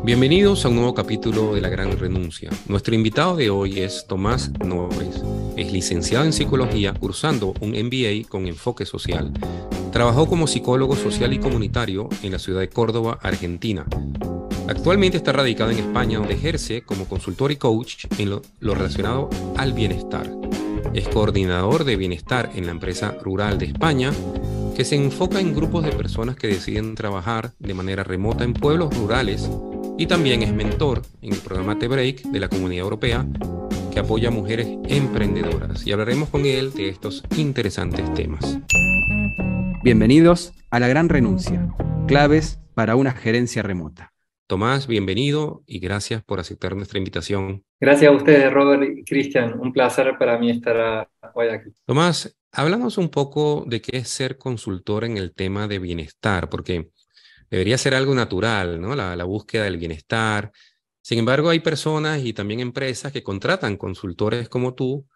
Bienvenidos a un nuevo capítulo de La Gran Renuncia. Nuestro invitado de hoy es Tomás Nores. Es licenciado en Psicología, cursando un MBA con enfoque social. Trabajó como psicólogo social y comunitario en la ciudad de Córdoba, Argentina. Actualmente está radicado en España, donde ejerce como consultor y coach en lo relacionado al bienestar. Es coordinador de bienestar en la empresa rural de España, que se enfoca en grupos de personas que deciden trabajar de manera remota en pueblos rurales, y también es mentor en el programa The Break de la Comunidad Europea, que apoya a mujeres emprendedoras. Y hablaremos con él de estos interesantes temas. Bienvenidos a La Gran Renuncia, claves para una gerencia remota. Tomás, bienvenido y gracias por aceptar nuestra invitación. Gracias a ustedes, Robert y Cristian. Un placer para mí estar hoy aquí. Tomás, háblanos un poco de qué es ser consultor en el tema de bienestar, porque debería ser algo natural, ¿no? La búsqueda del bienestar. Sin embargo, hay personas y también empresas que contratan consultores como tú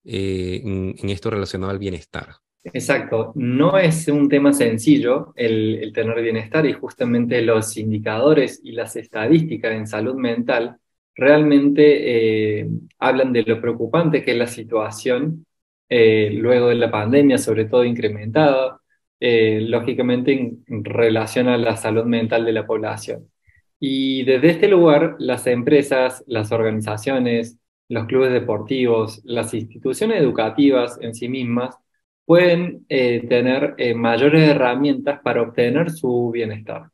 en esto relacionado al bienestar. Exacto. No es un tema sencillo el tener bienestar, y justamente los indicadores y las estadísticas en salud mental realmente hablan de lo preocupante que es la situación luego de la pandemia, sobre todo incrementada, lógicamente en relación a la salud mental de la población. Y desde este lugar, las empresas, las organizaciones, los clubes deportivos, las instituciones educativas en sí mismas pueden tener mayores herramientas para obtener su bienestar.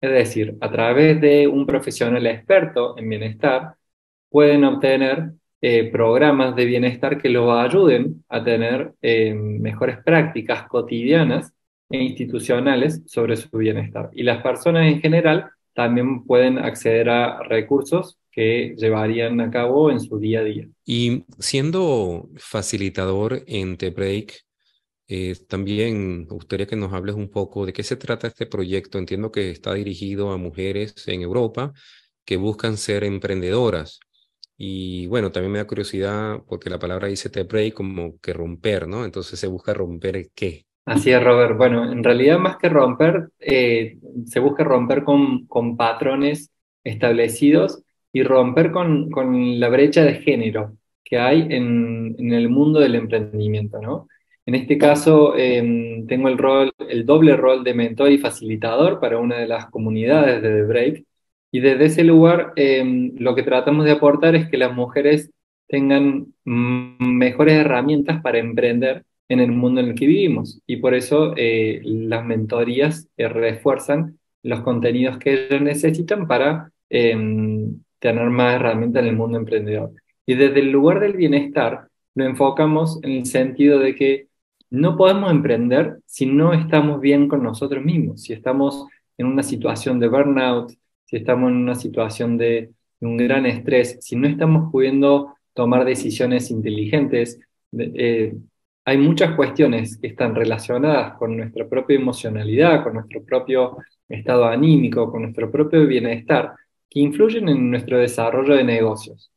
Es decir, a través de un profesional experto en bienestar, pueden obtener programas de bienestar que los ayuden a tener mejores prácticas cotidianas e institucionales sobre su bienestar. Y las personas en general también pueden acceder a recursos que llevarían a cabo en su día a día. Y siendo facilitador en The Break, también me gustaría que nos hables un poco de qué se trata este proyecto. Entiendo que está dirigido a mujeres en Europa que buscan ser emprendedoras. Y bueno, también me da curiosidad porque la palabra dice The Break como que romper, ¿no? Entonces se busca romper ¿qué? Así es, Robert. Bueno, en realidad más que romper, se busca romper con patrones establecidos y romper con la brecha de género que hay en el mundo del emprendimiento, ¿no? En este caso, tengo el doble rol de mentor y facilitador para una de las comunidades de The Break. Y desde ese lugar, lo que tratamos de aportar es que las mujeres tengan mejores herramientas para emprender en el mundo en el que vivimos. Y por eso las mentorías refuerzan los contenidos que ellos necesitan para tener más herramientas en el mundo emprendedor. Y desde el lugar del bienestar lo enfocamos en el sentido de que no podemos emprender si no estamos bien con nosotros mismos, si estamos en una situación de burnout, si estamos en una situación de un gran estrés, si no estamos pudiendo tomar decisiones inteligentes. Hay muchas cuestiones que están relacionadas con nuestra propia emocionalidad, con nuestro propio estado anímico, con nuestro propio bienestar, que influyen en nuestro desarrollo de negocios.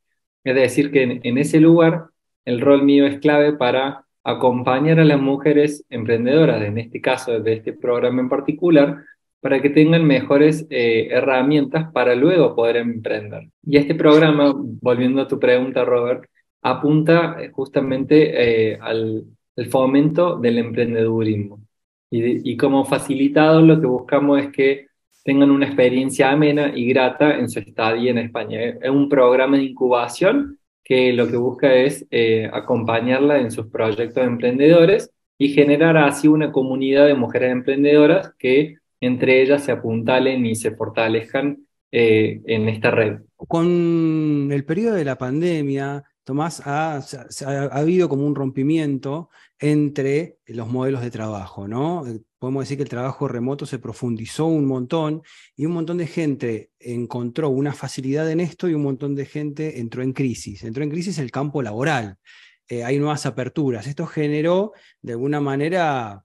Es decir, que en ese lugar el rol mío es clave para acompañar a las mujeres emprendedoras, en este caso de este programa en particular, para que tengan mejores herramientas para luego poder emprender. Y este programa, volviendo a tu pregunta, Robert, apunta justamente al el fomento del emprendedurismo. Y como facilitador lo que buscamos es que tengan una experiencia amena y grata en su estadía en España. Es un programa de incubación que lo que busca es acompañarla en sus proyectos emprendedores y generar así una comunidad de mujeres emprendedoras que entre ellas se apuntalen y se fortalezcan en esta red. Con el periodo de la pandemia, Tomás, ha habido como un rompimiento entre los modelos de trabajo, ¿no? Podemos decir que el trabajo remoto se profundizó un montón y un montón de gente encontró una facilidad en esto y un montón de gente entró en crisis. Entró en crisis el campo laboral. Hay nuevas aperturas. Esto generó, de alguna manera,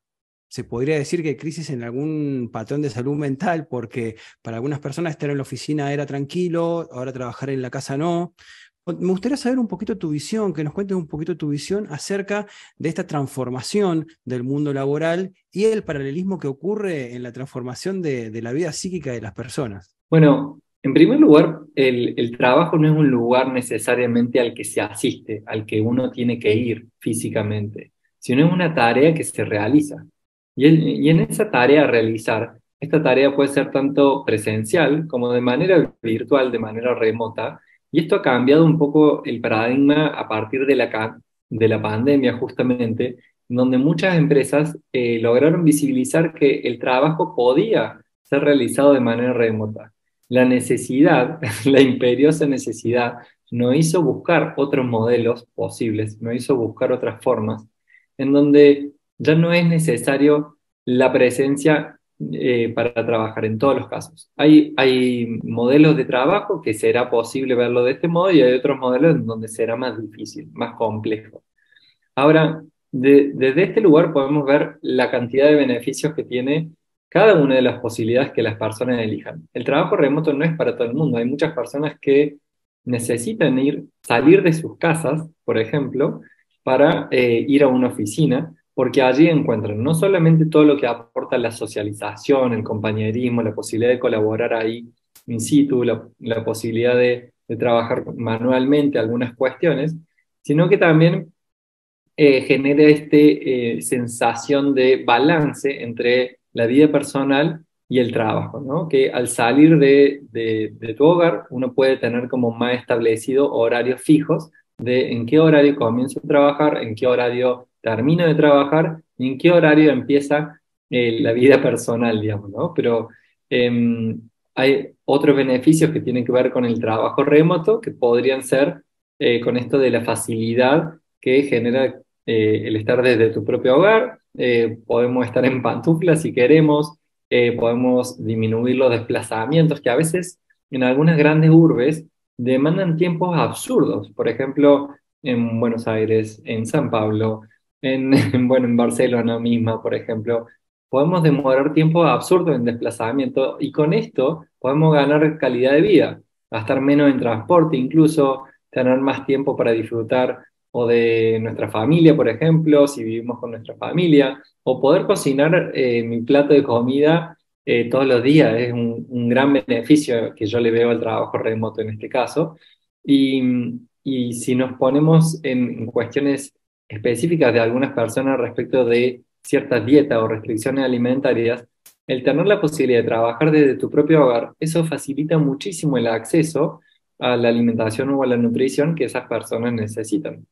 se podría decir que crisis en algún patrón de salud mental, porque para algunas personas estar en la oficina era tranquilo, ahora trabajar en la casa no. Me gustaría saber un poquito tu visión, que nos cuentes un poquito tu visión acerca de esta transformación del mundo laboral y el paralelismo que ocurre en la transformación de la vida psíquica de las personas. Bueno, En primer lugar, el trabajo no es un lugar necesariamente al que se asiste, al que uno tiene que ir físicamente, sino es una tarea que se realiza. Y en esa tarea a realizar, esta tarea puede ser tanto presencial como de manera virtual, de manera remota, y esto ha cambiado un poco el paradigma a partir de la pandemia justamente, donde muchas empresas lograron visibilizar que el trabajo podía ser realizado de manera remota. La necesidad, la imperiosa necesidad, nos hizo buscar otros modelos posibles, nos hizo buscar otras formas, en donde ya no es necesario la presencia para trabajar en todos los casos. Hay modelos de trabajo que será posible verlo de este modo y hay otros modelos en donde será más difícil, más complejo. Ahora, desde este lugar podemos ver la cantidad de beneficios que tiene cada una de las posibilidades que las personas elijan. El trabajo remoto no es para todo el mundo. Hay muchas personas que necesitan salir de sus casas, por ejemplo, para ir a una oficina, porque allí encuentran no solamente todo lo que aporta la socialización, el compañerismo, la posibilidad de colaborar ahí in situ, la posibilidad de trabajar manualmente algunas cuestiones, sino que también genera esta sensación de balance entre la vida personal y el trabajo, ¿no? Que al salir de tu hogar uno puede tener como más establecido horarios fijos de en qué horario comienzo a trabajar, en qué horario termino de trabajar y en qué horario empieza la vida personal, digamos, ¿no? Pero hay otros beneficios que tienen que ver con el trabajo remoto que podrían ser con esto de la facilidad que genera el estar desde tu propio hogar, podemos estar en pantuflas si queremos, podemos disminuir los desplazamientos que a veces en algunas grandes urbes demandan tiempos absurdos, por ejemplo, en Buenos Aires, en San Pablo, bueno, en Barcelona misma, por ejemplo, podemos demorar tiempos absurdos en desplazamiento y con esto podemos ganar calidad de vida, gastar menos en transporte, incluso tener más tiempo para disfrutar o de nuestra familia, por ejemplo, si vivimos con nuestra familia, o poder cocinar mi plato de comida todos los días. Es un gran beneficio que yo le veo al trabajo remoto en este caso. Y si nos ponemos en cuestiones específicas de algunas personas respecto de ciertas dietas o restricciones alimentarias, el tener la posibilidad de trabajar desde tu propio hogar, eso facilita muchísimo el acceso a la alimentación o a la nutrición que esas personas necesitan.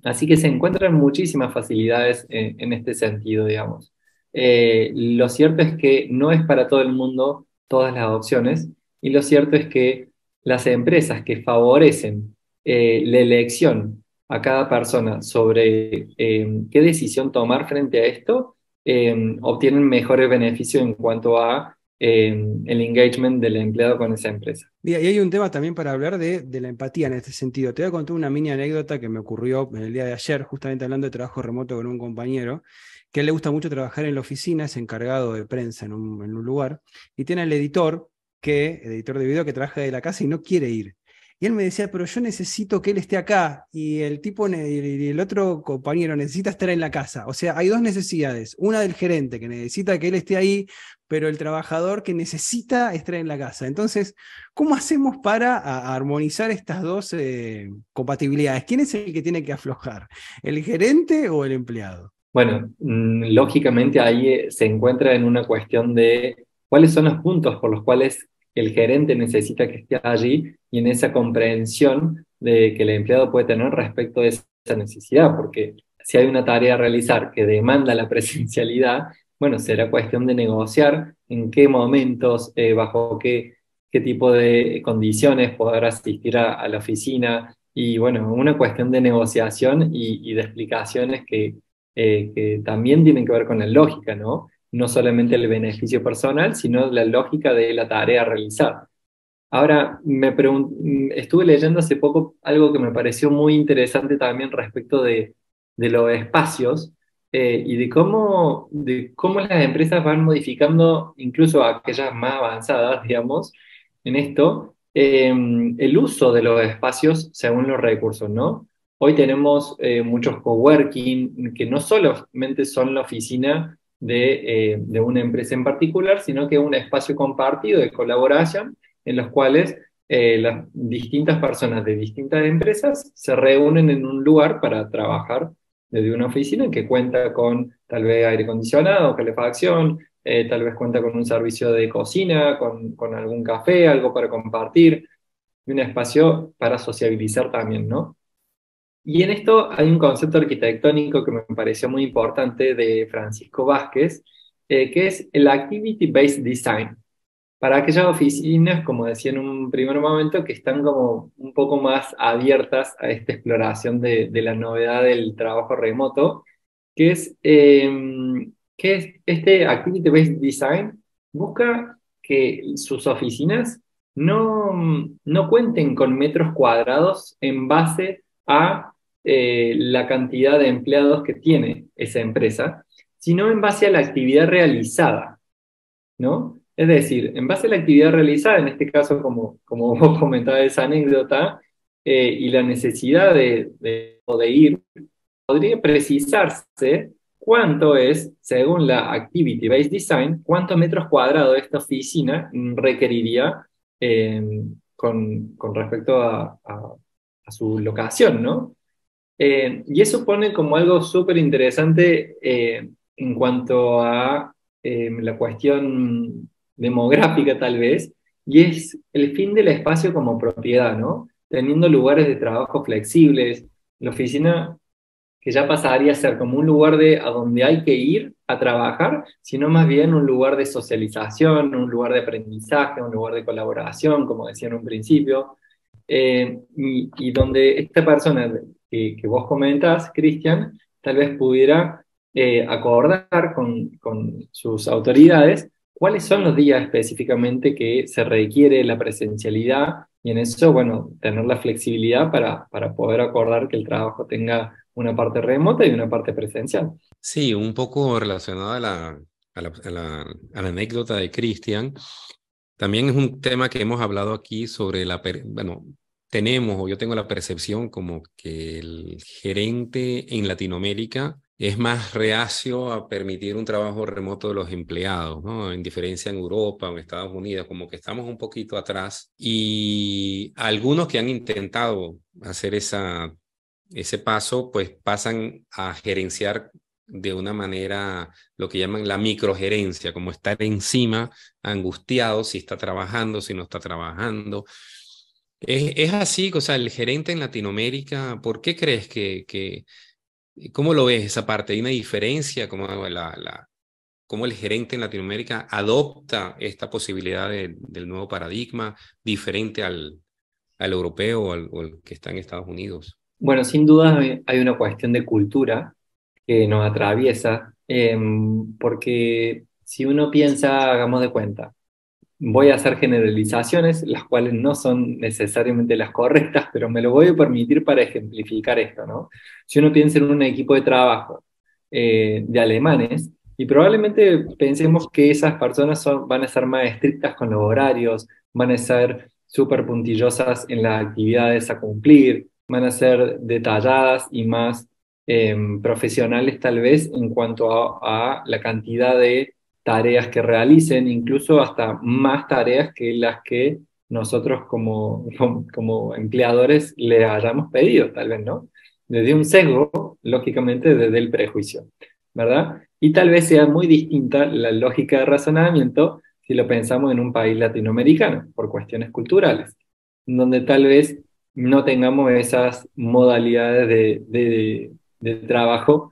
Así que se encuentran muchísimas facilidades en este sentido, digamos. Lo cierto es que no es para todo el mundo todas las opciones, y lo cierto es que las empresas que favorecen la elección a cada persona sobre qué decisión tomar frente a esto, obtienen mejores beneficios en cuanto a el engagement del empleado con esa empresa. Y hay un tema también para hablar de la empatía en este sentido. Te voy a contar una mini anécdota que me ocurrió en el día de ayer, justamente hablando de trabajo remoto con un compañero, que a él le gusta mucho trabajar en la oficina, es encargado de prensa en un lugar, y tiene el editor de video que trabaja de la casa y no quiere ir. Y él me decía, pero yo necesito que él esté acá, y y el otro compañero necesita estar en la casa. O sea, hay dos necesidades. Una del gerente, que necesita que él esté ahí, pero el trabajador que necesita estar en la casa. Entonces, ¿cómo hacemos para armonizar estas dos compatibilidades? ¿Quién es el que tiene que aflojar? ¿El gerente o el empleado? Bueno, lógicamente ahí se encuentra en una cuestión de cuáles son los puntos por los cuales el gerente necesita que esté allí y en esa comprensión de que el empleado puede tener respecto de esa necesidad, porque si hay una tarea a realizar que demanda la presencialidad, bueno, será cuestión de negociar en qué momentos, bajo qué tipo de condiciones poder asistir a la oficina y bueno, una cuestión de negociación y de explicaciones que también tienen que ver con la lógica, ¿no? No solamente el beneficio personal, sino la lógica de la tarea a realizar. Ahora, estuve leyendo hace poco algo que me pareció muy interesante también respecto de los espacios y de cómo las empresas van modificando, incluso aquellas más avanzadas, digamos, en esto, el uso de los espacios según los recursos, ¿no? Hoy tenemos muchos coworking que no solamente son la oficina de una empresa en particular, sino que un espacio compartido de colaboración en los cuales las distintas personas de distintas empresas se reúnen en un lugar para trabajar desde una oficina que cuenta con tal vez aire acondicionado, calefacción, tal vez cuenta con un servicio de cocina, con algún café, algo para compartir, y un espacio para sociabilizar también, ¿no? Y en esto hay un concepto arquitectónico que me pareció muy importante de Francisco Vázquez, que es el Activity-Based Design. Para aquellas oficinas, como decía en un primer momento, que están como un poco más abiertas a esta exploración de la novedad del trabajo remoto, que es este Activity-Based Design, busca que sus oficinas no cuenten con metros cuadrados en base a la cantidad de empleados que tiene esa empresa, sino en base a la actividad realizada, ¿no? Es decir, en base a la actividad realizada, en este caso, como vos comentabas esa anécdota, y la necesidad de ir, podría precisarse cuánto es, según la Activity Based Design, cuántos metros cuadrados esta oficina requeriría eh, con respecto a su locación, ¿no? Y eso pone como algo súper interesante en cuanto a la cuestión demográfica tal vez, y es el fin del espacio como propiedad, ¿no? Teniendo lugares de trabajo flexibles, la oficina que ya pasaría a ser como un lugar a donde hay que ir a trabajar, sino más bien un lugar de socialización, un lugar de aprendizaje, un lugar de colaboración, como decía en un principio, y donde esta persona que vos comentás, Cristian, tal vez pudiera acordar con sus autoridades cuáles son los días específicamente que se requiere la presencialidad y en eso, bueno, tener la flexibilidad para poder acordar que el trabajo tenga una parte remota y una parte presencial. Sí, un poco relacionado a la anécdota de Cristian. También es un tema que hemos hablado aquí sobre bueno, tenemos o yo tengo la percepción como que el gerente en Latinoamérica es más reacio a permitir un trabajo remoto de los empleados, ¿no? En diferencia en Europa o en Estados Unidos, como que estamos un poquito atrás. Y algunos que han intentado hacer ese paso, pues pasan a gerenciar de una manera, lo que llaman la microgerencia, como estar encima, angustiado si está trabajando, si no está trabajando. Es así, o sea, el gerente en Latinoamérica, ¿por qué crees cómo lo ves esa parte? ¿Hay una diferencia? ¿Cómo el gerente en Latinoamérica adopta esta posibilidad del nuevo paradigma diferente al europeo o al que está en Estados Unidos? Bueno, sin duda hay una cuestión de cultura que nos atraviesa, porque si uno piensa, hagamos de cuenta, voy a hacer generalizaciones, las cuales no son necesariamente las correctas, pero me lo voy a permitir para ejemplificar esto, ¿no? Si uno piensa en un equipo de trabajo de alemanes, y probablemente pensemos que esas personas van a ser más estrictas con los horarios, van a ser súper puntillosas en las actividades a cumplir, van a ser detalladas y más profesionales tal vez en cuanto a la cantidad de tareas que realicen, incluso hasta más tareas que las que nosotros como empleadores les hayamos pedido, tal vez, ¿no? Desde un sesgo, lógicamente desde el prejuicio, ¿verdad? Y tal vez sea muy distinta la lógica de razonamiento si lo pensamos en un país latinoamericano, por cuestiones culturales, donde tal vez no tengamos esas modalidades de trabajo,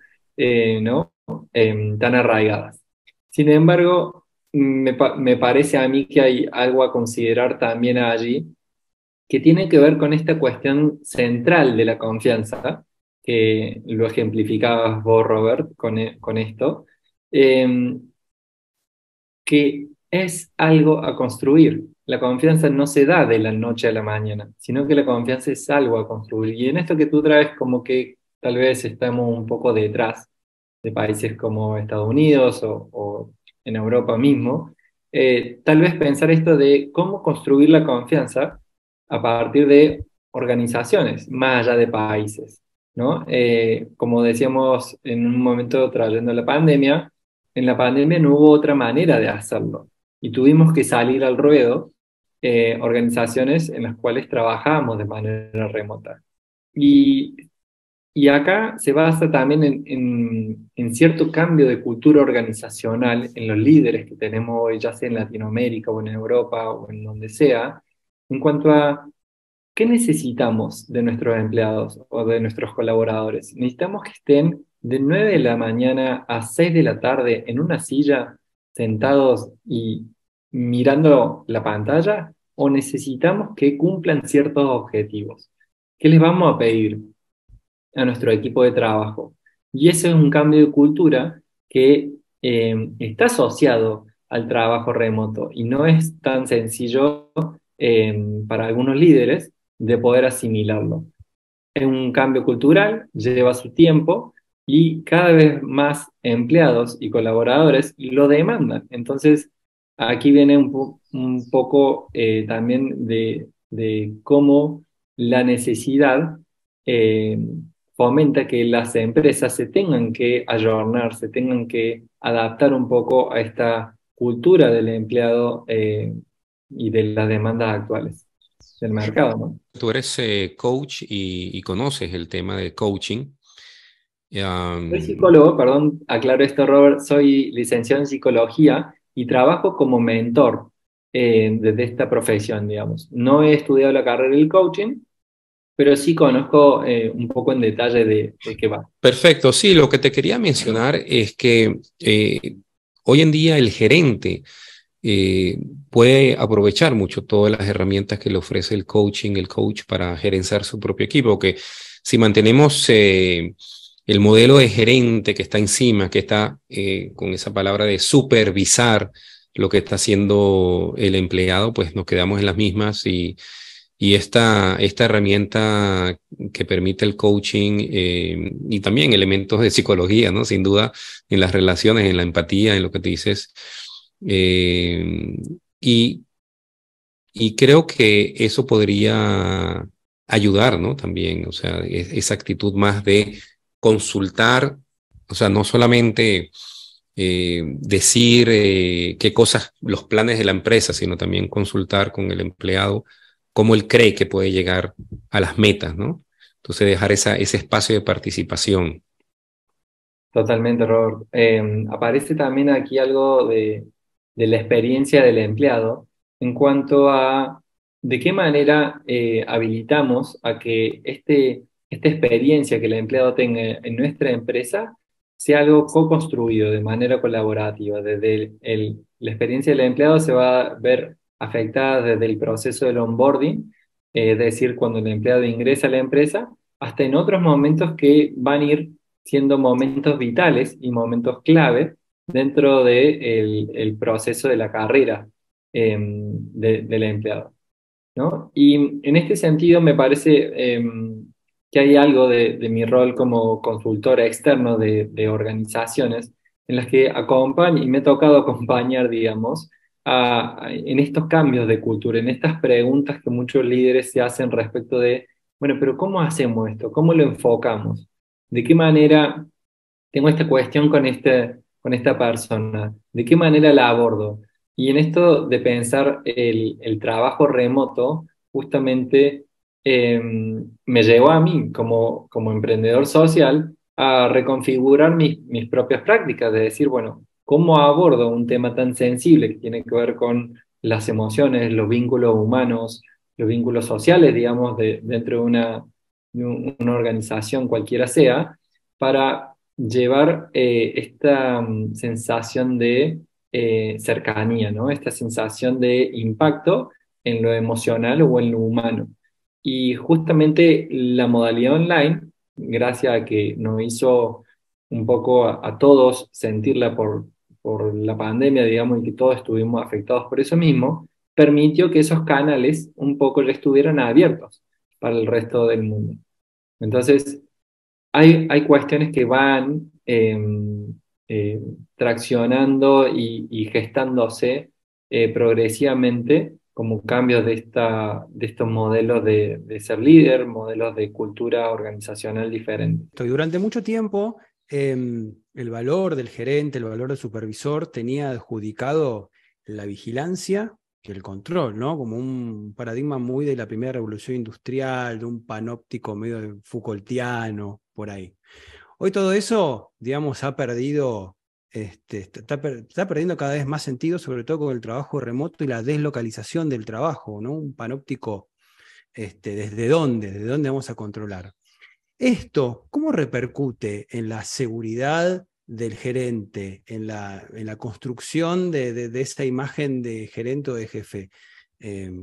¿no? Tan arraigadas. Sin embargo, me parece a mí que hay algo a considerar también allí que tiene que ver con esta cuestión central de la confianza, que lo ejemplificabas vos, Robert, con esto, eh, que es algo a construir. La confianza no se da de la noche a la mañana, sino que la confianza es algo a construir. Y en esto que tú traes, como que tal vez estamos un poco detrás de países como Estados Unidos o en Europa mismo, tal vez pensar esto de cómo construir la confianza a partir de organizaciones, más allá de países, ¿no? Como decíamos en un momento trayendo la pandemia, en la pandemia no hubo otra manera de hacerlo y tuvimos que salir al ruedo organizaciones en las cuales trabajábamos de manera remota. Y, y acá se basa también en cierto cambio de cultura organizacional en los líderes que tenemos hoy, ya sea en Latinoamérica o en Europa o en donde sea, en cuanto a ¿qué necesitamos de nuestros empleados o de nuestros colaboradores? ¿Necesitamos que estén de 9 de la mañana a 6 de la tarde en una silla, sentados y mirando la pantalla? ¿O necesitamos que cumplan ciertos objetivos? ¿Qué les vamos a pedir a nuestro equipo de trabajo? Y ese es un cambio de cultura que está asociado al trabajo remoto y no es tan sencillo para algunos líderes de poder asimilarlo. Es un cambio cultural, lleva su tiempo y cada vez más empleados y colaboradores lo demandan. Entonces, aquí viene un poco también de cómo la necesidad eh, fomenta que las empresas se tengan que ayornar, se tengan que adaptar un poco a esta cultura del empleado y de las demandas actuales del mercado, ¿no? Tú eres coach y conoces el tema de coaching. Soy psicólogo, perdón, aclaro esto, Robert, soy licenciado en psicología y trabajo como mentor desde esta profesión, digamos. No he estudiado la carrera del coaching, pero sí conozco un poco en detalle de qué va. Perfecto, sí, lo que te quería mencionar es que hoy en día el gerente puede aprovechar mucho todas las herramientas que le ofrece el coaching, el coach para gerenciar su propio equipo, que si mantenemos el modelo de gerente que está encima, que está con esa palabra de supervisar lo que está haciendo el empleado, pues nos quedamos en las mismas y esta herramienta que permite el coaching y también elementos de psicología, ¿no? Sin duda, en las relaciones, en la empatía, en lo que te dices. Eh, y, y creo que eso podría ayudar, ¿no? También, o sea, esa actitud más de consultar, o sea, no solamente decir qué cosas, los planes de la empresa, sino también consultar con el empleado cómo él cree que puede llegar a las metas, ¿no? Entonces dejar ese espacio de participación. Totalmente, Robert. Aparece también aquí algo de la experiencia del empleado en cuanto a de qué manera habilitamos a que esta experiencia que el empleado tenga en nuestra empresa sea algo co-construido de manera colaborativa. Desde la experiencia del empleado se va a ver afectada desde el proceso del onboarding, es decir, cuando el empleado ingresa a la empresa, hasta en otros momentos que van a ir siendo momentos vitales y momentos clave dentro del el proceso de la carrera del empleado, ¿no? Y en este sentido me parece que hay algo de mi rol como consultor externo de organizaciones en las que acompaño, y me ha tocado acompañar, digamos, en estos cambios de cultura, en estas preguntas que muchos líderes se hacen respecto de, bueno, pero ¿cómo hacemos esto? ¿Cómo lo enfocamos? ¿De qué manera tengo esta cuestión con esta persona? ¿De qué manera la abordo? Y en esto de pensar el trabajo remoto, justamente me llevó a mí como emprendedor social a reconfigurar mis propias prácticas, de decir, bueno, ¿cómo abordo un tema tan sensible que tiene que ver con las emociones, los vínculos humanos, los vínculos sociales, digamos, dentro de una organización cualquiera sea, para llevar esta sensación de cercanía, ¿no? Esta sensación de impacto en lo emocional o en lo humano? Y justamente la modalidad online, gracias a que nos hizo un poco a todos sentirla por la pandemia, digamos, y que todos estuvimos afectados por eso mismo, permitió que esos canales un poco ya estuvieran abiertos para el resto del mundo. Entonces, hay cuestiones que van eh, traccionando y gestándose progresivamente como cambios de estos modelos de ser líder, modelos de cultura organizacional diferente. Durante mucho tiempo el valor del gerente, el valor del supervisor tenía adjudicado la vigilancia que el control, ¿no? Como un paradigma muy de la primera revolución industrial, de un panóptico medio Foucaultiano, por ahí. Hoy todo eso, digamos, ha perdido, está perdiendo cada vez más sentido, sobre todo con el trabajo remoto y la deslocalización del trabajo, ¿no? Un panóptico, ¿desde dónde? ¿Desde dónde vamos a controlar? Esto, ¿cómo repercute en la seguridad del gerente, en la construcción de esa imagen de gerente o de jefe?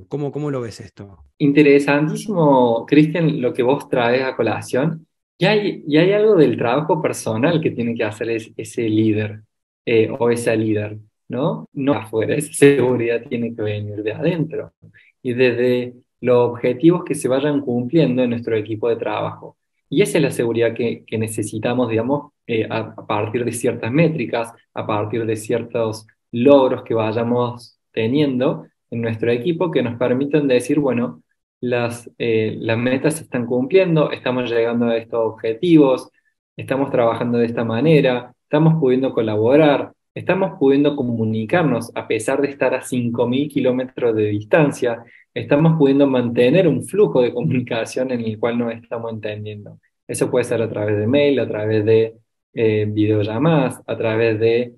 ¿Cómo lo ves esto? Interesantísimo, Cristian, lo que vos traes a colación. Y hay algo del trabajo personal que tiene que hacer ese líder o esa líder, ¿no? No afuera, esa seguridad tiene que venir de adentro y desde los objetivos que se vayan cumpliendo en nuestro equipo de trabajo. Y esa es la seguridad que necesitamos, digamos, a partir de ciertas métricas, a partir de ciertos logros que vayamos teniendo en nuestro equipo que nos permitan decir, bueno, las metas se están cumpliendo, estamos llegando a estos objetivos, estamos trabajando de esta manera, estamos pudiendo colaborar, estamos pudiendo comunicarnos a pesar de estar a 5.000 kilómetros de distancia, estamos pudiendo mantener un flujo de comunicación en el cual nos estamos entendiendo. Eso puede ser a través de mail, a través de videollamadas, a través de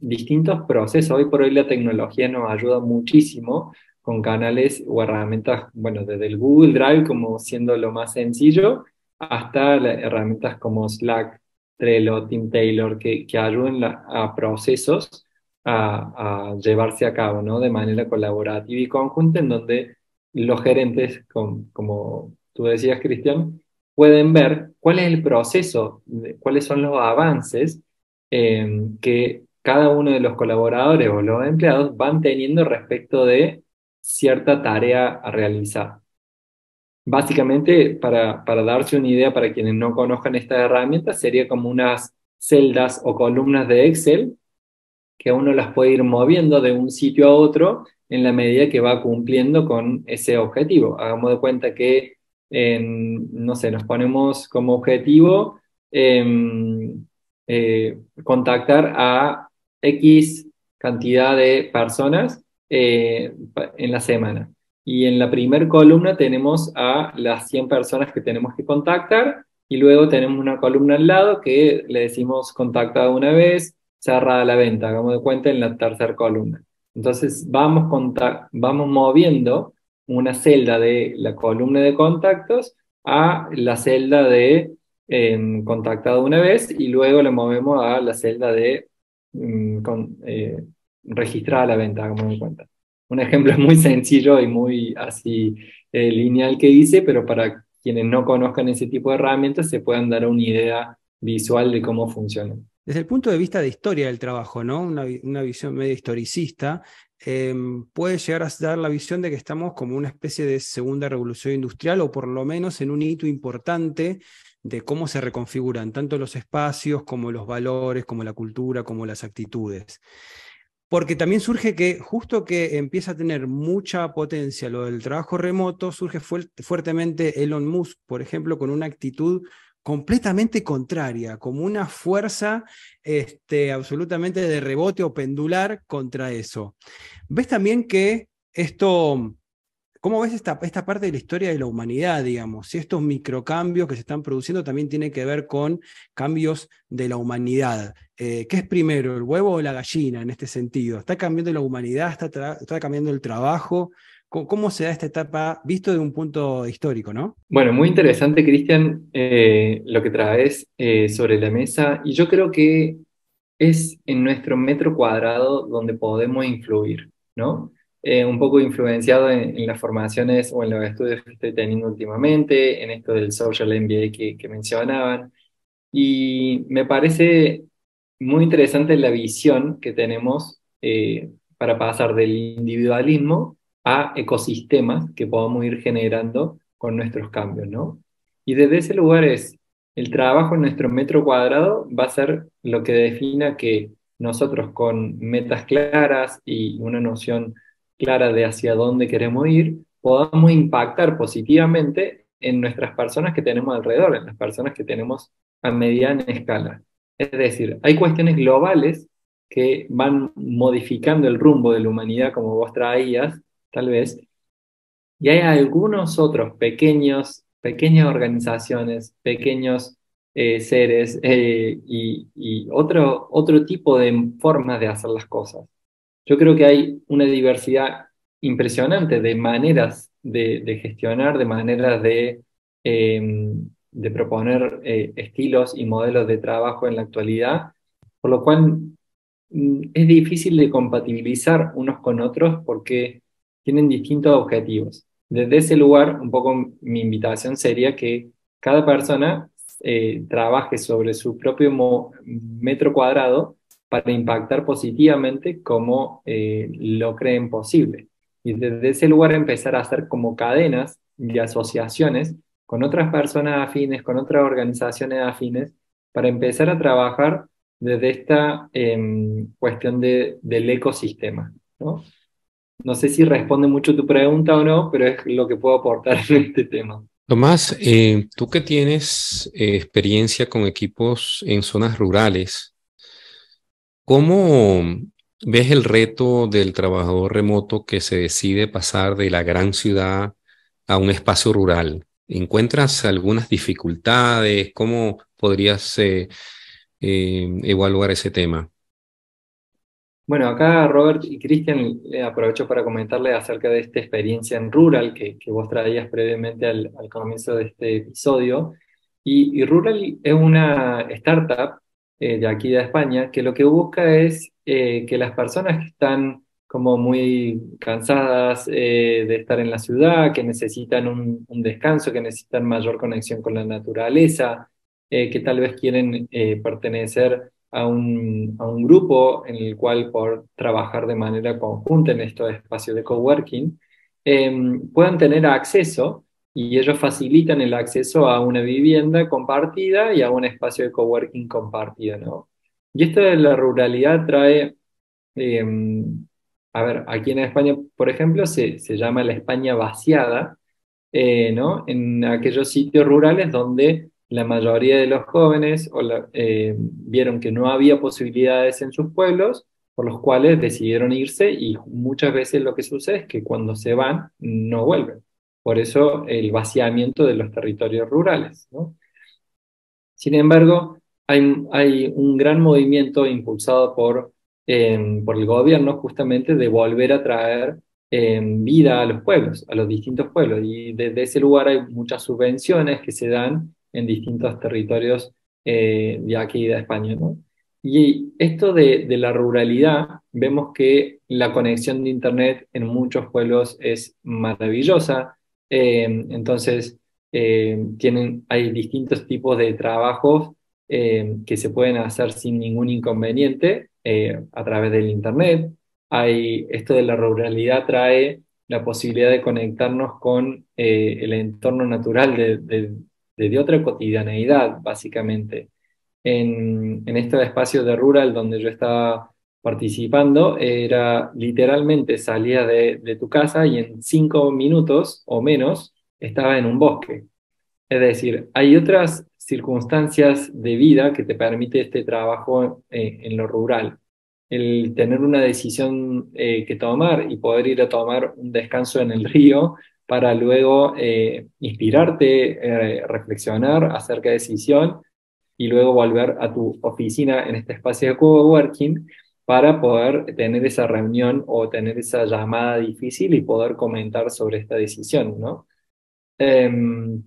distintos procesos. Hoy por hoy la tecnología nos ayuda muchísimo con canales o herramientas, bueno, desde el Google Drive como siendo lo más sencillo, hasta herramientas como Slack, Trello, Team Taylor, que ayuden a procesos a llevarse a cabo, ¿no? De manera colaborativa y conjunta, en donde los gerentes, como tú decías, Cristian, pueden ver cuál es el proceso, cuáles son los avances que cada uno de los colaboradores o los empleados van teniendo respecto de cierta tarea a realizar. Básicamente, para darse una idea para quienes no conozcan esta herramienta, sería como unas celdas o columnas de Excel que uno las puede ir moviendo de un sitio a otro en la medida que va cumpliendo con ese objetivo. Hagamos de cuenta que, no sé, nos ponemos como objetivo contactar a X cantidad de personas en la semana. Y en la primera columna tenemos a las 100 personas que tenemos que contactar y luego tenemos una columna al lado que le decimos contactada una vez, cerrada la venta, hagamos de cuenta en la tercera columna. Entonces vamos moviendo una celda de la columna de contactos a la celda de contactado una vez y luego la movemos a la celda de registrada la venta, hagamos de cuenta. Un ejemplo muy sencillo y muy así lineal que hice, pero para quienes no conozcan ese tipo de herramientas se puedan dar una idea visual de cómo funcionan. Desde el punto de vista de historia del trabajo, ¿no? Una visión medio historicista, puede llegar a dar la visión de que estamos como una especie de segunda revolución industrial o por lo menos en un hito importante de cómo se reconfiguran tanto los espacios como los valores, como la cultura, como las actitudes. Porque también surge que justo que empieza a tener mucha potencia lo del trabajo remoto, surge fuertemente Elon Musk, por ejemplo, con una actitud completamente contraria, como una fuerza absolutamente de rebote o pendular contra eso. ¿Ves también que esto, cómo ves esta parte de la historia de la humanidad, digamos? Si estos microcambios que se están produciendo también tienen que ver con cambios de la humanidad. ¿Qué es primero, el huevo o la gallina en este sentido? ¿Está cambiando la humanidad? ¿Está cambiando el trabajo? ¿Cómo se da esta etapa visto de un punto histórico, no? Bueno, muy interesante, Cristian, lo que traes sobre la mesa, y yo creo que es en nuestro metro cuadrado donde podemos influir, ¿no? Un poco influenciado en las formaciones o en los estudios que estoy teniendo últimamente, en esto del Social MBA que mencionaban, y me parece muy interesante la visión que tenemos para pasar del individualismo a ecosistemas que podamos ir generando con nuestros cambios, ¿no? Y desde ese lugar es, el trabajo en nuestro metro cuadrado va a ser lo que defina que nosotros con metas claras y una noción clara de hacia dónde queremos ir, podamos impactar positivamente en nuestras personas que tenemos alrededor, en las personas que tenemos a mediana escala. Es decir, hay cuestiones globales que van modificando el rumbo de la humanidad, como vos traías, tal vez, y hay algunos otros pequeñas organizaciones, pequeños seres y otro tipo de formas de hacer las cosas. Yo creo que hay una diversidad impresionante de maneras de gestionar, de maneras de proponer estilos y modelos de trabajo en la actualidad, por lo cual es difícil de compatibilizar unos con otros porque tienen distintos objetivos. Desde ese lugar, un poco mi invitación sería que cada persona trabaje sobre su propio metro cuadrado para impactar positivamente como lo creen posible. Y desde ese lugar empezar a hacer como cadenas y asociaciones con otras personas afines, con otras organizaciones afines, para empezar a trabajar desde esta cuestión del ecosistema, ¿no? No sé si responde mucho tu pregunta o no, pero es lo que puedo aportar en este tema. Tomás, tú que tienes experiencia con equipos en zonas rurales, ¿cómo ves el reto del trabajador remoto que se decide pasar de la gran ciudad a un espacio rural? ¿Encuentras algunas dificultades? ¿Cómo podrías evaluar ese tema? Bueno, acá Robert y Cristian aprovecho para comentarles acerca de esta experiencia en Rural que vos traías previamente al comienzo de este episodio. Y Rural es una startup de aquí de España que lo que busca es que las personas que están como muy cansadas de estar en la ciudad, que necesitan un descanso, que necesitan mayor conexión con la naturaleza, que tal vez quieren pertenecer a un grupo en el cual por trabajar de manera conjunta en estos espacios de coworking, puedan tener acceso y ellos facilitan el acceso a una vivienda compartida y a un espacio de coworking compartido, ¿no? Y esto de la ruralidad trae, eh, a ver, aquí en España, por ejemplo, se llama la España vaciada, ¿no? En aquellos sitios rurales donde la mayoría de los jóvenes vieron que no había posibilidades en sus pueblos, por los cuales decidieron irse y muchas veces lo que sucede es que cuando se van no vuelven. Por eso el vaciamiento de los territorios rurales, ¿no? Sin embargo, hay un gran movimiento impulsado por el gobierno justamente de volver a traer vida a los pueblos, a los distintos pueblos. Y desde ese lugar hay muchas subvenciones que se dan en distintos territorios de aquí de España, ¿no? Y esto de la ruralidad, vemos que la conexión de Internet en muchos pueblos es maravillosa. Entonces, hay distintos tipos de trabajos que se pueden hacer sin ningún inconveniente a través del Internet. Esto de la ruralidad trae la posibilidad de conectarnos con el entorno natural de otra cotidianeidad, básicamente. En estos espacios de rural donde yo estaba participando, era literalmente salías de tu casa y en 5 minutos o menos estaba en un bosque. Es decir, hay otras circunstancias de vida que te permite este trabajo en lo rural. El tener una decisión que tomar y poder ir a tomar un descanso en el río para luego inspirarte, reflexionar acerca de decisión y luego volver a tu oficina en este espacio de coworking para poder tener esa reunión o tener esa llamada difícil y poder comentar sobre esta decisión, ¿no? Em,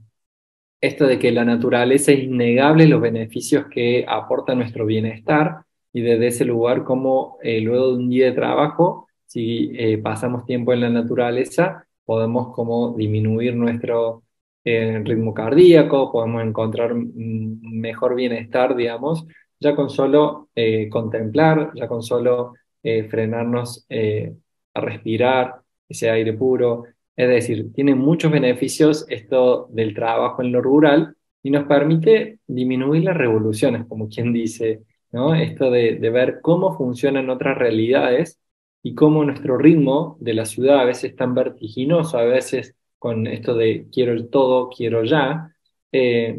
Esto de que la naturaleza es innegable los beneficios que aporta nuestro bienestar y desde ese lugar como luego de un día de trabajo, si pasamos tiempo en la naturaleza, podemos como disminuir nuestro ritmo cardíaco, podemos encontrar mejor bienestar, digamos, ya con solo contemplar, ya con solo frenarnos a respirar ese aire puro. Es decir, tiene muchos beneficios esto del trabajo en lo rural y nos permite disminuir las revoluciones, como quien dice, ¿no? Esto de ver cómo funcionan otras realidades y cómo nuestro ritmo de la ciudad a veces es tan vertiginoso, a veces con esto de quiero el todo, quiero ya,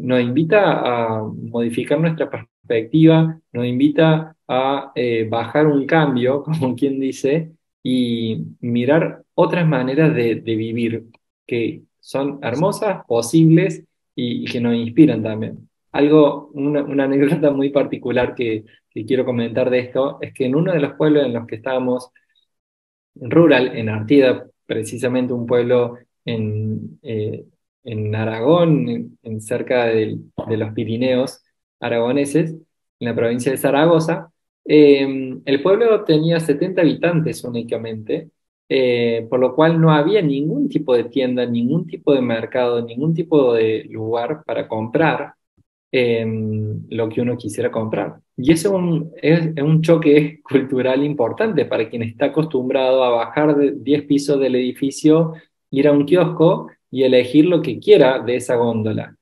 nos invita a modificar nuestra perspectiva, nos invita a bajar un cambio, como quien dice, y mirar otras maneras de vivir que son hermosas, posibles y que nos inspiran también. Una anécdota muy particular que quiero comentar de esto es que en uno de los pueblos en los que estábamos rural, en Artida, precisamente un pueblo en Aragón, cerca de los Pirineos aragoneses, en la provincia de Zaragoza. El pueblo tenía 70 habitantes únicamente, por lo cual no había ningún tipo de tienda, ningún tipo de mercado, ningún tipo de lugar para comprar lo que uno quisiera comprar. Y eso es un choque cultural importante para quien está acostumbrado a bajar de 10 pisos del edificio, ir a un kiosco y elegir lo que quiera de esa góndola.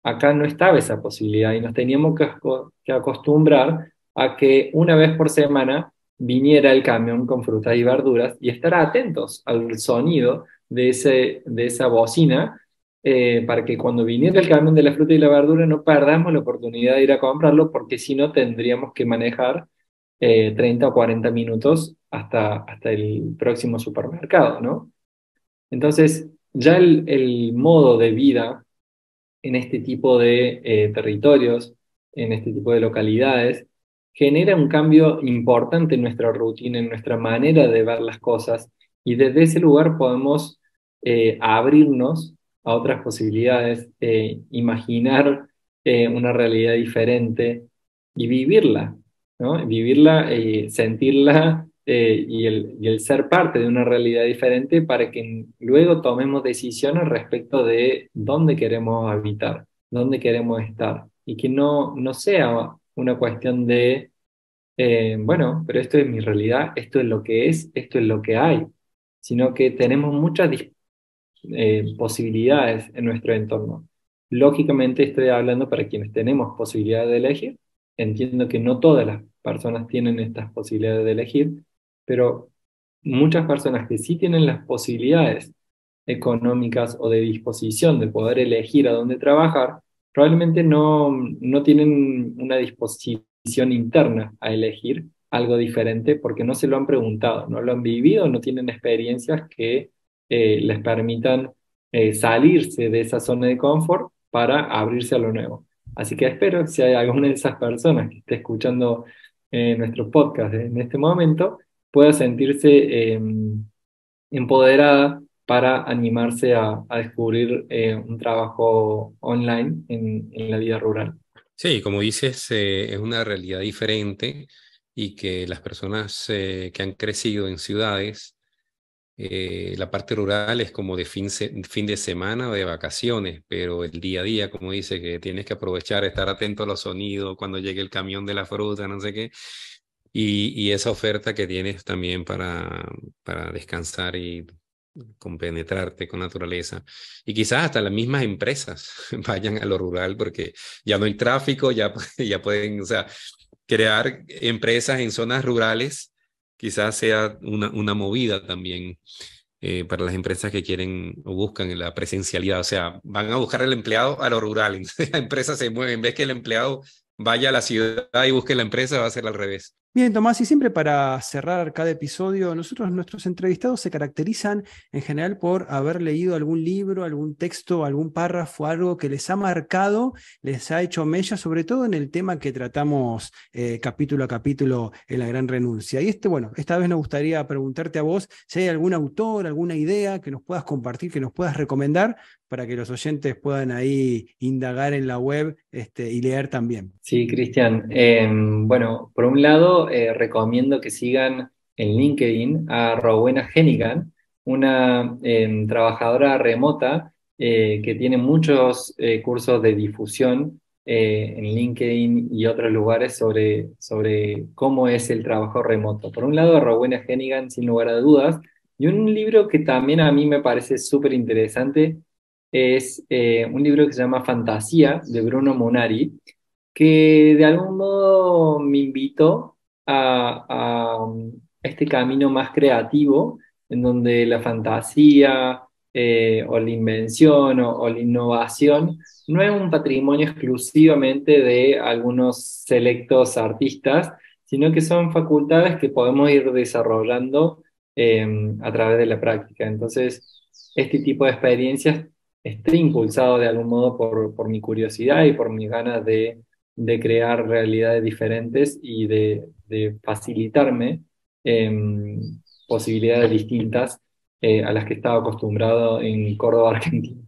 Acá no estaba esa posibilidad y nos teníamos que acostumbrar a que una vez por semana viniera el camión con frutas y verduras y estar atentos al sonido de esa bocina, para que cuando viniera el camión de la fruta y la verdura no perdamos la oportunidad de ir a comprarlo, porque si no tendríamos que manejar 30 o 40 minutos hasta el próximo supermercado, ¿no? Entonces, ya el modo de vida en este tipo de territorios, en este tipo de localidades, genera un cambio importante en nuestra rutina, en nuestra manera de ver las cosas, y desde ese lugar podemos abrirnos a otras posibilidades, imaginar una realidad diferente y vivirla, ¿no? Vivirla, sentirla, y el ser parte de una realidad diferente para que luego tomemos decisiones respecto de dónde queremos habitar, dónde queremos estar, y que no sea una cuestión de, bueno, pero esto es mi realidad, esto es, esto es lo que hay, sino que tenemos muchas posibilidades en nuestro entorno. Lógicamente estoy hablando para quienes tenemos posibilidad de elegir. Entiendo que no todas las personas tienen estas posibilidades de elegir, pero muchas personas que sí tienen las posibilidades económicas o de disposición de poder elegir a dónde trabajar, probablemente no tienen una disposición interna a elegir algo diferente porque no se lo han preguntado, no lo han vivido, no tienen experiencias que les permitan salirse de esa zona de confort para abrirse a lo nuevo. Así que espero que si hay alguna de esas personas que esté escuchando nuestro podcast en este momento, pueda sentirse empoderada para animarse a descubrir un trabajo online en la vida rural. Sí, como dices, es una realidad diferente y que las personas que han crecido en ciudades, la parte rural es como de fin de semana o de vacaciones, pero el día a día, como dice, que tienes que aprovechar, estar atento a los sonidos cuando llegue el camión de la fruta, no sé qué, y esa oferta que tienes también para descansar y compenetrarte con naturaleza. Y quizás hasta las mismas empresas vayan a lo rural porque ya no hay tráfico, ya pueden, o sea, crear empresas en zonas rurales quizás sea una movida también para las empresas que quieren o buscan la presencialidad. O sea, van a buscar al empleado a lo rural. Entonces la empresa se mueve. En vez que el empleado vaya a la ciudad y busque la empresa, va a ser al revés. Bien, Tomás, y siempre para cerrar cada episodio, nuestros entrevistados se caracterizan en general por haber leído algún libro, algún texto, algún párrafo, algo que les ha marcado, les ha hecho mella, sobre todo en el tema que tratamos capítulo a capítulo en La Gran Renuncia. Y bueno, esta vez nos gustaría preguntarte a vos si hay algún autor, alguna idea que nos puedas compartir, que nos puedas recomendar, para que los oyentes puedan ahí indagar en la web y leer también. Sí, Cristian. Bueno, por un lado, recomiendo que sigan en LinkedIn a Rowena Hennigan, una trabajadora remota que tiene muchos cursos de difusión en LinkedIn y otros lugares sobre cómo es el trabajo remoto. Por un lado, Rowena Hennigan, sin lugar a dudas, y un libro que también a mí me parece súper interesante es un libro que se llama Fantasía, de Bruno Munari, que de algún modo me invitó a este camino más creativo, en donde la fantasía, o la invención o la innovación no es un patrimonio exclusivamente de algunos selectos artistas, sino que son facultades que podemos ir desarrollando a través de la práctica. Entonces, este tipo de experiencias está impulsado de algún modo por mi curiosidad y por mis ganas de crear realidades diferentes y de facilitarme posibilidades distintas a las que estaba acostumbrado en Córdoba, Argentina.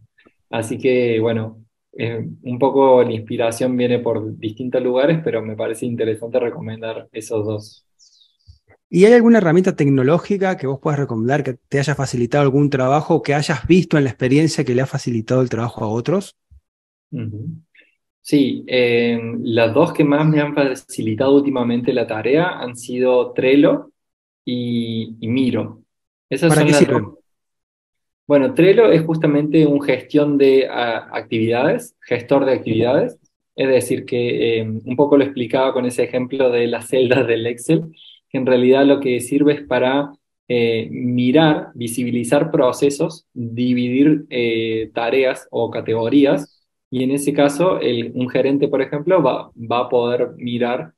Así que, bueno, un poco la inspiración viene por distintos lugares, pero me parece interesante recomendar esos dos. ¿Y hay alguna herramienta tecnológica que vos puedas recomendar que te haya facilitado algún trabajo o que hayas visto en la experiencia que le ha facilitado el trabajo a otros? Ujú. Sí, las dos que más me han facilitado últimamente la tarea han sido Trello y Miro. Esas ¿Para son qué las sirven? dos. Bueno, Trello es justamente un gestión de actividades, gestor de actividades. Es decir, que un poco lo explicaba con ese ejemplo de las celdas del Excel, que en realidad lo que sirve es para mirar, visibilizar procesos, dividir tareas o categorías, y en ese caso un gerente, por ejemplo, va a poder mirar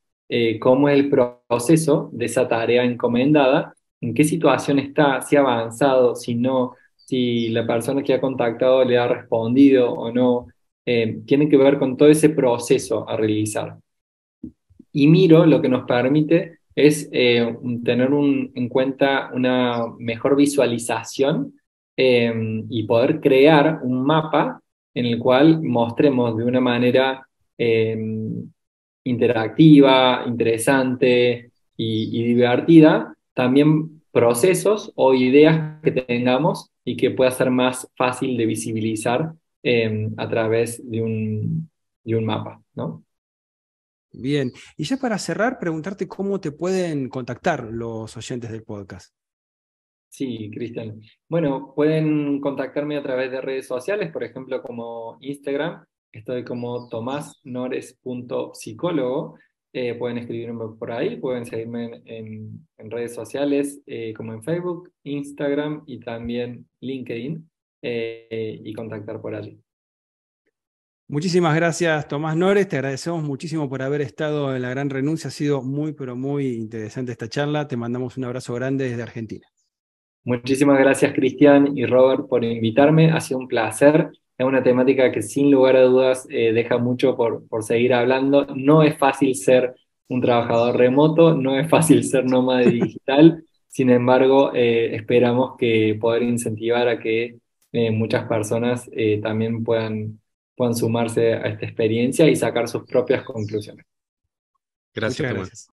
cómo es el proceso de esa tarea encomendada, en qué situación está, si ha avanzado, si no, si la persona que ha contactado le ha respondido o no, tiene que ver con todo ese proceso a realizar. Y Miro lo que nos permite es tener en cuenta una mejor visualización y poder crear un mapa en el cual mostremos de una manera eh, interactiva, interesante y divertida, también procesos o ideas que tengamos y que pueda ser más fácil de visibilizar a través de un mapa, ¿no? Bien. Y ya para cerrar, preguntarte cómo te pueden contactar los oyentes del podcast. Sí, Cristian. Bueno, pueden contactarme a través de redes sociales, por ejemplo, como Instagram. Estoy como tomasnores.psicólogo. Pueden escribirme por ahí, pueden seguirme en redes sociales como en Facebook, Instagram y también LinkedIn y contactar por allí. Muchísimas gracias, Tomás Nores. Te agradecemos muchísimo por haber estado en La Gran Renuncia. Ha sido muy, pero muy interesante esta charla. Te mandamos un abrazo grande desde Argentina. Muchísimas gracias, Cristian y Robert, por invitarme. Ha sido un placer. Es una temática que sin lugar a dudas deja mucho por seguir hablando. No es fácil ser un trabajador remoto, no es fácil ser nómada digital. Sin embargo, esperamos que poder incentivar a que muchas personas también puedan sumarse a esta experiencia y sacar sus propias conclusiones. Gracias, Muchas Tomás. gracias.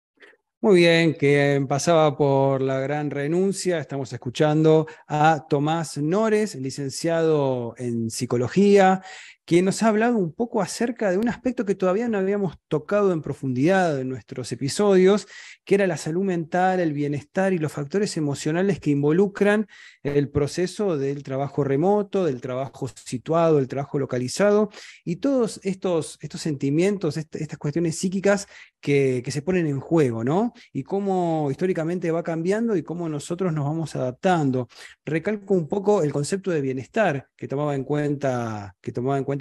Muy bien, que pasaba por La Gran Renuncia. Estamos escuchando a Tomás Nores, licenciado en psicología, que nos ha hablado un poco acerca de un aspecto que todavía no habíamos tocado en profundidad en nuestros episodios, que era la salud mental, el bienestar y los factores emocionales que involucran el proceso del trabajo remoto, del trabajo situado, del trabajo localizado y todos estos sentimientos, estas cuestiones psíquicas que se ponen en juego, ¿no? Y cómo históricamente va cambiando y cómo nosotros nos vamos adaptando. Recalco un poco el concepto de bienestar que tomaba en cuenta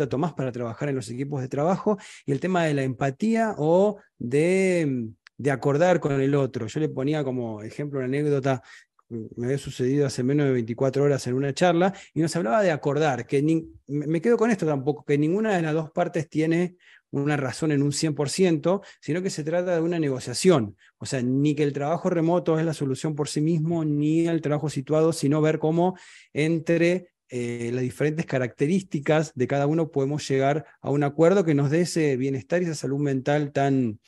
Tomás para trabajar en los equipos de trabajo y el tema de la empatía o de acordar con el otro. Yo le ponía como ejemplo una anécdota. Me había sucedido hace menos de 24 horas en una charla y nos hablaba de acordar, que me quedo con esto tampoco, que ninguna de las dos partes tiene una razón en un 100%, sino que se trata de una negociación. O sea, ni que el trabajo remoto es la solución por sí mismo, ni el trabajo situado, sino ver cómo entre las diferentes características de cada uno podemos llegar a un acuerdo que nos dé ese bienestar y esa salud mental tan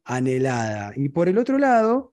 anhelada. Y por el otro lado,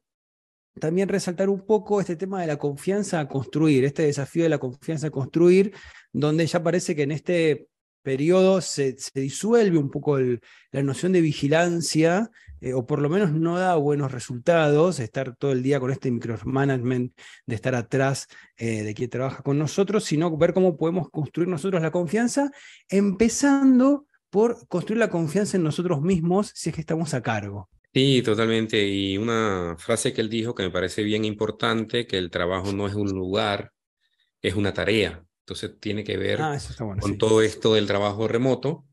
también resaltar un poco este tema de la confianza a construir, este desafío de la confianza a construir, donde ya parece que en este periodo se disuelve un poco la noción de vigilancia, o por lo menos no da buenos resultados, estar todo el día con este micromanagement, de estar atrás de quien trabaja con nosotros, sino ver cómo podemos construir nosotros la confianza, empezando por construir la confianza en nosotros mismos si es que estamos a cargo. Sí, totalmente. Y una frase que él dijo que me parece bien importante, que el trabajo no es un lugar, es una tarea. Entonces tiene que ver Eso está bueno, con sí. todo esto del trabajo remoto,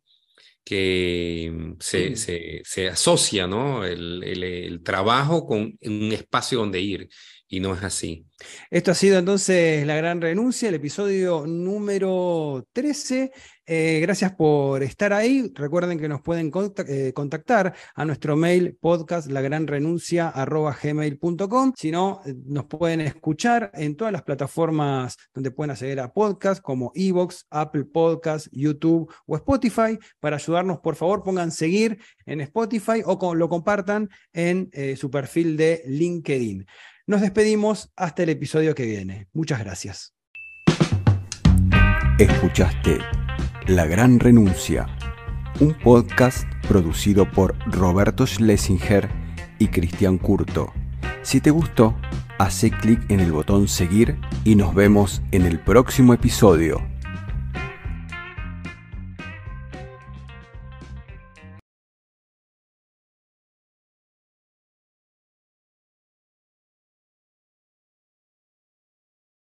que se asocia, ¿no? El trabajo con un espacio donde ir, y no es así. Esto ha sido entonces La Gran Renuncia, el episodio número 13. Gracias por estar ahí. Recuerden que nos pueden contactar a nuestro mail podcastlagranrenuncia@gmail.com. Si no, nos pueden escuchar en todas las plataformas donde pueden acceder a podcast, como iVoox, Apple Podcast, YouTube o Spotify. Para ayudarnos, por favor, pongan seguir en Spotify o lo compartan en su perfil de LinkedIn. Nos despedimos hasta el episodio que viene. Muchas gracias. Escuchaste La Gran Renuncia, un podcast producido por Roberto Schlesinger y Cristian Curto. Si te gustó, hace clic en el botón seguir y nos vemos en el próximo episodio.